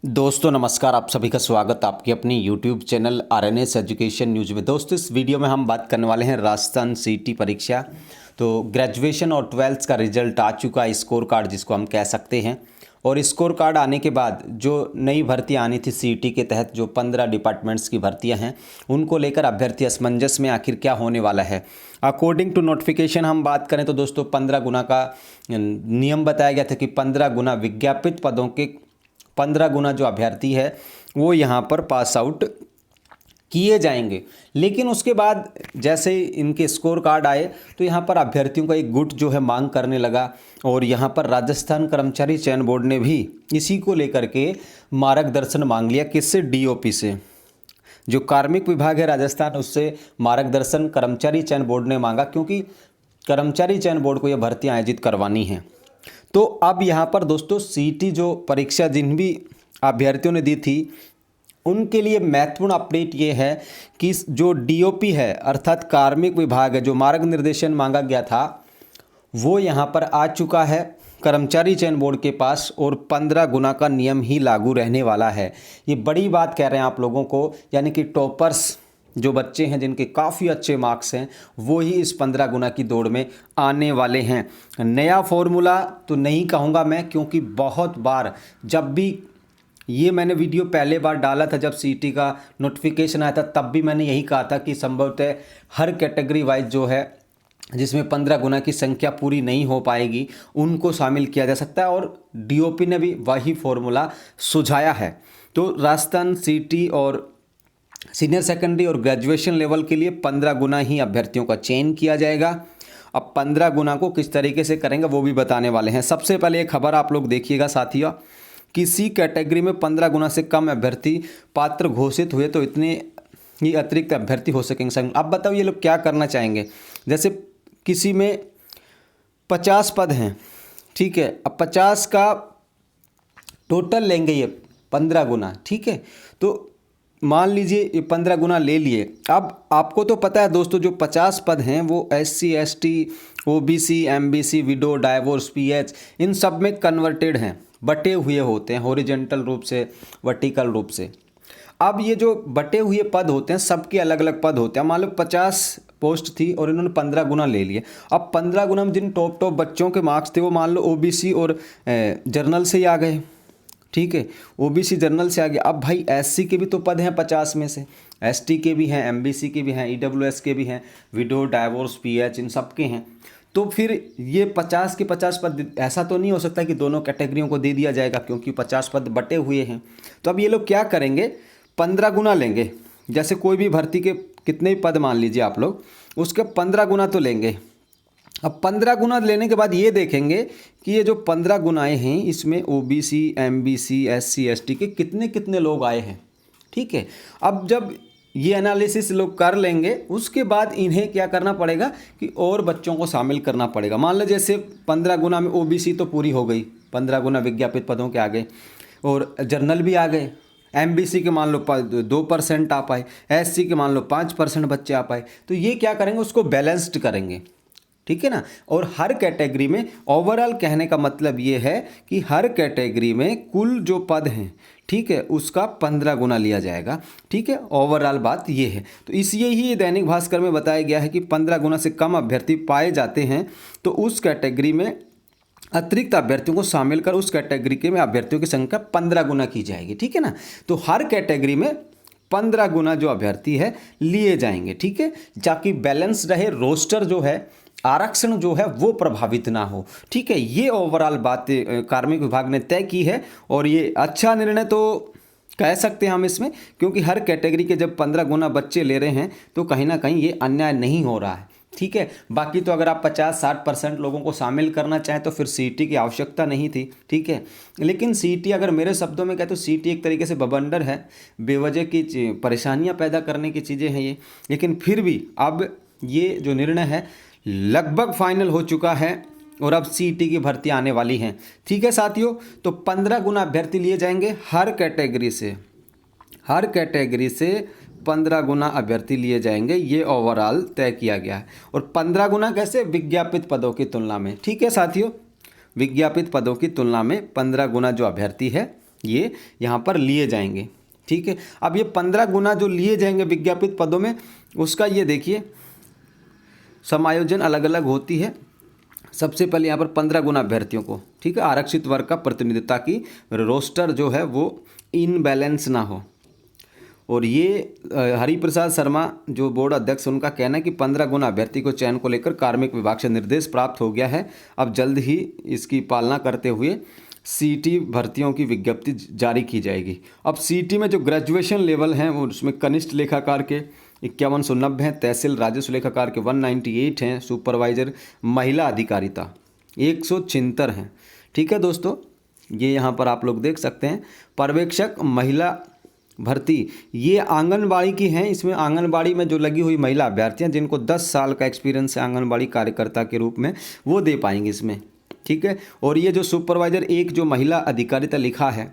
दोस्तों नमस्कार, आप सभी का स्वागत आपके अपनी YouTube channel RNS education news में। दोस्तों इस वीडियो में हम बात करने वाले हैं राजस्थान सीटी परीक्षा। तो ग्रेजुएशन और ट्वेल्थ का रिजल्ट आ चुका है, स्कोर कार्ड जिसको हम कह सकते हैं। और स्कोर कार्ड आने के बाद जो नई भर्तियां आनी थी सीटी के तहत, जो 15 डिपार्टमेंट्स की भर्तियां हैं, उनको लेकर अभ्यर्थी असमंजस में आखिर क्या होने वाला है। अकॉर्डिंग टू नोटिफिकेशन हम बात करें तो दोस्तों 15 गुना का नियम बताया गया था कि 15 गुना विज्ञापित पदों के 15 गुना जो अभ्यर्थी है वो यहाँ पर पास आउट किए जाएंगे। लेकिन उसके बाद जैसे ही इनके स्कोर कार्ड आए तो यहाँ पर अभ्यर्थियों का एक गुट जो है मांग करने लगा, और यहाँ पर राजस्थान कर्मचारी चयन बोर्ड ने भी इसी को लेकर के मार्गदर्शन मांग लिया। किससे? डीओपी से। जो कार्मिक विभाग है राजस्थान, उससे मार्गदर्शन कर्मचारी चयन बोर्ड ने मांगा, क्योंकि कर्मचारी चयन बोर्ड को यह भर्तियाँ आयोजित करवानी हैं। तो अब यहाँ पर दोस्तों सीटी जो परीक्षा जिन भी अभ्यर्थियों ने दी थी उनके लिए महत्वपूर्ण अपडेट ये है कि जो डीओपी है अर्थात कार्मिक विभाग है, जो मार्ग निर्देशन मांगा गया था वो यहाँ पर आ चुका है कर्मचारी चयन बोर्ड के पास, और 15 गुना का नियम ही लागू रहने वाला है। ये बड़ी बात कह रहे हैं आप लोगों को, यानी कि टॉपर्स जो बच्चे हैं जिनके काफ़ी अच्छे मार्क्स हैं वो ही इस 15 गुना की दौड़ में आने वाले हैं। नया फॉर्मूला तो नहीं कहूँगा मैं, क्योंकि बहुत बार जब भी ये मैंने वीडियो पहले बार डाला था जब सीटी का नोटिफिकेशन आया था, तब भी मैंने यही कहा था कि संभवतः हर कैटेगरी वाइज जो है जिसमें 15 गुना की संख्या पूरी नहीं हो पाएगी उनको शामिल किया जा सकता है, और डीओपी ने भी वही फॉर्मूला सुझाया है। तो राजस्थान सीटी और सीनियर सेकेंडरी और ग्रेजुएशन लेवल के लिए 15 गुना ही अभ्यर्थियों का चयन किया जाएगा। अब 15 गुना को किस तरीके से करेंगे वो भी बताने वाले हैं। सबसे पहले एक खबर आप लोग देखिएगा साथियों, किसी कैटेगरी में 15 गुना से कम अभ्यर्थी पात्र घोषित हुए तो इतने ही अतिरिक्त अभ्यर्थी हो सकेंगे। अब बताओ ये लोग क्या करना चाहेंगे। जैसे किसी में 50 पद हैं, ठीक है, अब 50 का टोटल लेंगे ये 15 गुना, ठीक है। तो मान लीजिए ये 15 गुना ले लिए। अब आपको तो पता है दोस्तों जो 50 पद हैं वो SC ST OBC MBC window divorce PH इन सब में कन्वर्टेड हैं, बटे हुए होते हैं हॉरिजॉन्टल रूप से, वर्टिकल रूप से। अब ये जो बटे हुए पद होते हैं सबके अलग अलग पद होते हैं। मान लो 50 पोस्ट थी और इन्होंने 15 गुना ले लिए। अब 15 गुना में जिन टॉप बच्चों के मार्क्स थे वो मान लो OBC और जर्नल से ही आ गए, ठीक है, OBC जर्नल से आ गया। अब भाई SC के भी तो पद हैं 50 में से, ST के भी हैं, MBC के भी हैं, EWS के भी हैं, विडो डाइवोर्स PH इन सब के हैं। तो फिर ये 50 के 50 पद ऐसा तो नहीं हो सकता कि दोनों कैटेगरियों को दे दिया जाएगा, क्योंकि 50 पद बटे हुए हैं। तो अब ये लोग क्या करेंगे, 15 गुना लेंगे। जैसे कोई भी भर्ती के कितने पद मान लीजिए आप लोग, उसके 15 गुना तो लेंगे। अब 15 गुना लेने के बाद ये देखेंगे कि ये जो 15 गुनाएँ हैं इसमें OBC MBC SC ST के कितने कितने लोग आए हैं, ठीक है। अब जब ये एनालिसिस लोग कर लेंगे उसके बाद इन्हें क्या करना पड़ेगा कि और बच्चों को शामिल करना पड़ेगा। मान लो जैसे 15 गुना में OBC तो पूरी हो गई, 15 गुना विज्ञापित पदों के आ गए, और जर्नल भी आ गए। MBC के मान लो 2% आ पाए, SC के मान लो 5% बच्चे आ पाए। तो ये क्या करेंगे, उसको बैलेंस्ड करेंगे, ठीक है ना। और हर कैटेगरी में ओवरऑल कहने का मतलब ये है कि हर कैटेगरी में कुल जो पद हैं, ठीक है, उसका 15 गुना लिया जाएगा, ठीक है। ओवरऑल बात ये है। तो इसलिए ही दैनिक भास्कर में बताया गया है कि 15 गुना से कम अभ्यर्थी पाए जाते हैं तो उस कैटेगरी में अतिरिक्त अभ्यर्थियों को शामिल कर उस कैटेगरी के में अभ्यर्थियों की संख्या 15 गुना की जाएगी, ठीक है ना। तो हर कैटेगरी में 15 गुना जो अभ्यर्थी है लिए जाएंगे, ठीक है, ताकि बैलेंस रहे, रोस्टर जो है, आरक्षण जो है वो प्रभावित ना हो, ठीक है। ये ओवरऑल बात कार्मिक विभाग ने तय की है, और ये अच्छा निर्णय तो कह सकते हैं हम इसमें, क्योंकि हर कैटेगरी के जब 15 गुना बच्चे ले रहे हैं तो कहीं ना कहीं ये अन्याय नहीं हो रहा है, ठीक है। बाकी तो अगर आप 50-60% लोगों को शामिल करना चाहें तो फिर सीटी की आवश्यकता नहीं थी, ठीक है। लेकिन सीटी अगर मेरे शब्दों में कहें तो सीटी एक तरीके से बवंडर है, बेवजह की परेशानियां पैदा करने की चीज़ें हैं ये। लेकिन फिर भी अब ये जो निर्णय है लगभग फाइनल हो चुका है, और अब सीटी की भर्ती आने वाली हैं, ठीक है साथियों। तो 15 गुना अभ्यर्थी लिए जाएंगे हर कैटेगरी से, हर कैटेगरी से 15 गुना अभ्यर्थी लिए जाएंगे, ये ओवरऑल तय किया गया है। और 15 गुना कैसे, विज्ञापित पदों की तुलना में, ठीक है साथियों। विज्ञापित पदों की तुलना में 15 गुना जो अभ्यर्थी है ये यहाँ पर लिए जाएंगे। ठीक है, अब ये 15 गुना जो लिए जाएंगे विज्ञापित पदों में, उसका ये देखिए समायोजन अलग अलग होती है। सबसे पहले यहाँ पर 15 गुना अभ्यर्थियों को, ठीक है, आरक्षित वर्ग का प्रतिनिधित्व, ताकि रोस्टर जो है वो इनबैलेंस ना हो। और ये हरिप्रसाद शर्मा जो बोर्ड अध्यक्ष, उनका कहना है कि 15 गुना अभ्यर्थी को चयन को लेकर कार्मिक विभाग से निर्देश प्राप्त हो गया है। अब जल्द ही इसकी पालना करते हुए सीटी भर्तियों की विज्ञप्ति जारी की जाएगी। अब सीटी में जो ग्रेजुएशन लेवल हैं वो उसमें कनिष्ठ लेखाकार के 5190 हैं, तहसील राजस्व लेखाकार के 198 हैं, सुपरवाइजर महिला अधिकारिता 176 हैं। ठीक है दोस्तों, ये यहाँ पर आप लोग देख सकते हैं। पर्यवेक्षक महिला भर्ती ये आंगनबाड़ी की हैं। इसमें आंगनबाड़ी में जो लगी हुई महिला अभ्यर्थियाँ जिनको 10 साल का एक्सपीरियंस है आंगनबाड़ी कार्यकर्ता के रूप में, वो दे पाएंगे इसमें। ठीक है, और ये जो सुपरवाइजर एक जो महिला अधिकारिता लिखा है,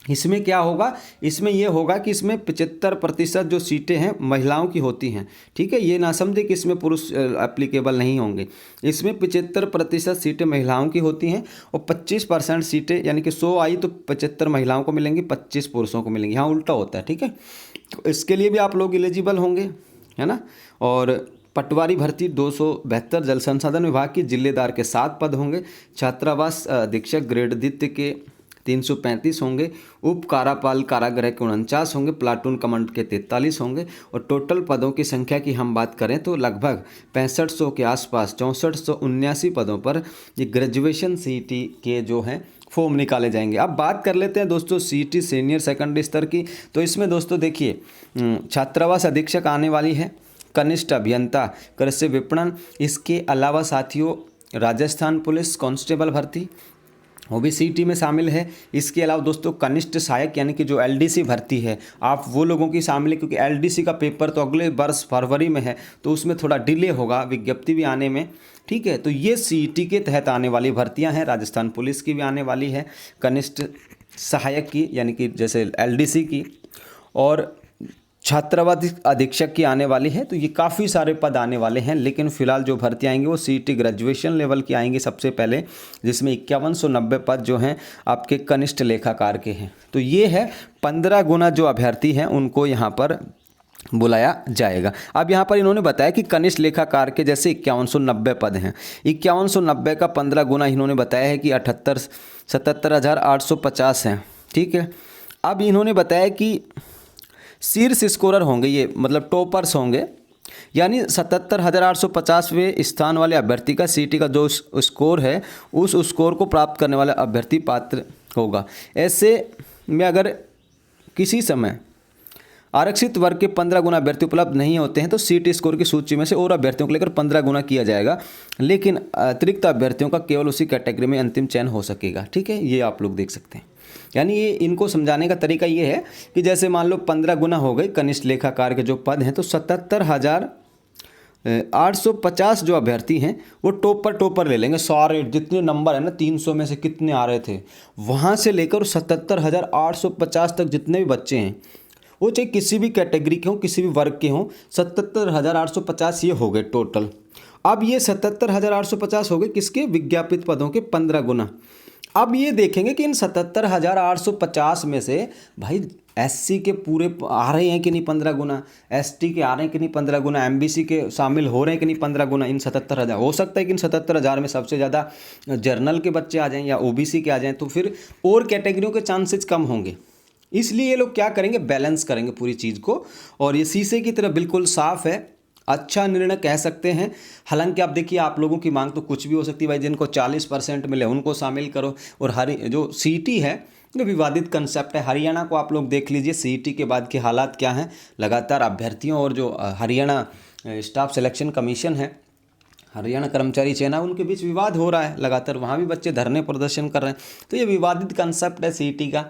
इसमें क्या होगा, इसमें ये होगा कि इसमें 75% जो सीटें हैं महिलाओं की होती हैं। ठीक है, ये ना समझे कि इसमें पुरुष एप्लीकेबल नहीं होंगे। इसमें 75% सीटें महिलाओं की होती हैं और 25% सीटें, यानी कि 100 आई तो 75 महिलाओं को मिलेंगी, 25 पुरुषों को मिलेंगी। यहाँ उल्टा होता है। ठीक है, तो इसके लिए भी आप लोग एलिजिबल होंगे, है ना। और पटवारी भर्ती 272, जल संसाधन विभाग की जिलेदार के 7 पद होंगे। छात्रावास अधीक्षक ग्रेड द्वितीय के 335 होंगे। उप कारापाल कारागृह के 49 होंगे। प्लाटून कमांड के 43 होंगे। और टोटल पदों की संख्या की हम बात करें तो लगभग 6500 के आसपास 6479 पदों पर ये ग्रेजुएशन सीटी के जो हैं फॉर्म निकाले जाएंगे। अब बात कर लेते हैं दोस्तों सीटी सीनियर सेकेंडरी स्तर की। तो इसमें दोस्तों देखिए, छात्रावास अधीक्षक आने वाली है, कनिष्ठ अभियंता कृषि विपणन, इसके अलावा साथियों राजस्थान पुलिस कांस्टेबल भर्ती वो भी सीटी में शामिल है। इसके अलावा दोस्तों कनिष्ठ सहायक यानी कि जो एलडीसी भर्ती है, आप वो लोगों की शामिल है, क्योंकि एलडीसी का पेपर तो अगले वर्ष फरवरी में है, तो उसमें थोड़ा डिले होगा विज्ञप्ति भी आने में। ठीक है, तो ये सीटी के तहत आने वाली भर्तियां हैं। राजस्थान पुलिस की भी आने वाली है, कनिष्ठ सहायक की यानी कि जैसे एलडीसी की, और छात्रावास अधीक्षक की आने वाली है। तो ये काफ़ी सारे पद आने वाले हैं, लेकिन फिलहाल जो भर्ती आएंगी वो सीटी ग्रेजुएशन लेवल की आएंगी सबसे पहले, जिसमें 5190 पद जो हैं आपके कनिष्ठ लेखाकार के हैं। तो ये है 15 गुना जो अभ्यर्थी हैं उनको यहाँ पर बुलाया जाएगा। अब यहाँ पर इन्होंने बताया कि कनिष्ठ लेखाकार के जैसे 5190 पद हैं, 5190 का 15 गुना इन्होंने बताया है कि 77,850 हैं। ठीक है, अब इन्होंने बताया कि शीर्ष स्कोरर होंगे, ये मतलब टॉपर्स होंगे, यानी 77,850वें स्थान वाले अभ्यर्थी का सीटी का जो स्कोर है उस स्कोर को प्राप्त करने वाला अभ्यर्थी पात्र होगा। ऐसे में अगर किसी समय आरक्षित वर्ग के 15 गुना अभ्यर्थी उपलब्ध नहीं होते हैं तो सीटी स्कोर की सूची में से और अभ्यर्थियों को लेकर 15 गुना किया जाएगा, लेकिन अतिरिक्त अभ्यर्थियों का केवल उसी कैटेगरी में अंतिम चयन हो सकेगा। ठीक है, ये आप लोग देख सकते हैं। यानी ये इनको समझाने का तरीका ये है कि जैसे मान लो 15 गुना हो गए कनिष्ठ लेखाकार के जो पद हैं, तो 77,850 जो अभ्यर्थी हैं वो टॉपर ले लेंगे। सारे जितने नंबर है ना, 300 में से कितने आ रहे थे वहाँ से लेकर 77,850 तक जितने भी बच्चे हैं, वो चाहे किसी भी कैटेगरी के हों, किसी भी वर्ग के हों, 77,850 ये हो गए टोटल। अब ये 77,850 हो गए किसके, विज्ञापित पदों के 15 गुना। अब ये देखेंगे कि इन 77,850 में से भाई एससी के पूरे आ रहे हैं कि नहीं 15 गुना, एसटी के आ रहे हैं कि नहीं 15 गुना, एमबीसी के शामिल हो रहे हैं कि नहीं 15 गुना। इन 77,000 हो सकता है कि इन 77,000 में सबसे ज़्यादा जर्नल के बच्चे आ जाएं या ओबीसी के आ जाएं, तो फिर और कैटेगरियों के चांसेस कम होंगे। इसलिए ये लोग क्या करेंगे, बैलेंस करेंगे पूरी चीज़ को। और ये शीशे की तरह बिल्कुल साफ है, अच्छा निर्णय कह सकते हैं। हालांकि आप देखिए, आप लोगों की मांग तो कुछ भी हो सकती है भाई, जिनको 40% मिले उनको शामिल करो। और जो सीटी है ये विवादित कंसेप्ट है। हरियाणा को आप लोग देख लीजिए, सीटी के बाद के हालात क्या हैं। लगातार अभ्यर्थियों और जो हरियाणा स्टाफ सिलेक्शन कमीशन है, हरियाणा कर्मचारी चयन, उनके बीच विवाद हो रहा है लगातार, वहाँ भी बच्चे धरने प्रदर्शन कर रहे हैं। तो ये विवादित कंसेप्ट है सीटी का।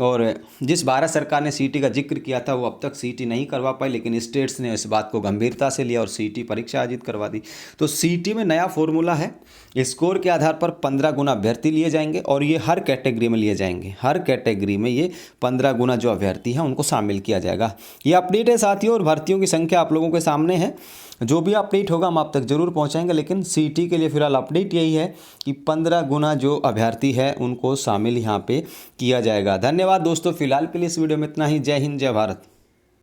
और जिस भारत सरकार ने सीटी का जिक्र किया था वो अब तक सीटी नहीं करवा पाई, लेकिन स्टेट्स ने इस बात को गंभीरता से लिया और सीटी परीक्षा आयोजित करवा दी। तो सीटी में नया फॉर्मूला है, स्कोर के आधार पर 15 गुना अभ्यर्थी लिए जाएंगे और ये हर कैटेगरी में लिए जाएंगे। हर कैटेगरी में ये 15 गुना जो अभ्यर्थी हैं उनको शामिल किया जाएगा। ये अपडेट है साथियों, और भर्तियों की संख्या आप लोगों के सामने है। जो भी अपडेट होगा हम आप तक जरूर पहुंचाएंगे, लेकिन सीटी के लिए फिलहाल अपडेट यही है कि 15 गुना जो अभ्यर्थी है उनको शामिल यहाँ पे किया जाएगा। धन्यवाद। धन्यवाद दोस्तों, फिलहाल के लिए इस वीडियो में इतना ही। जय हिंद, जय भारत।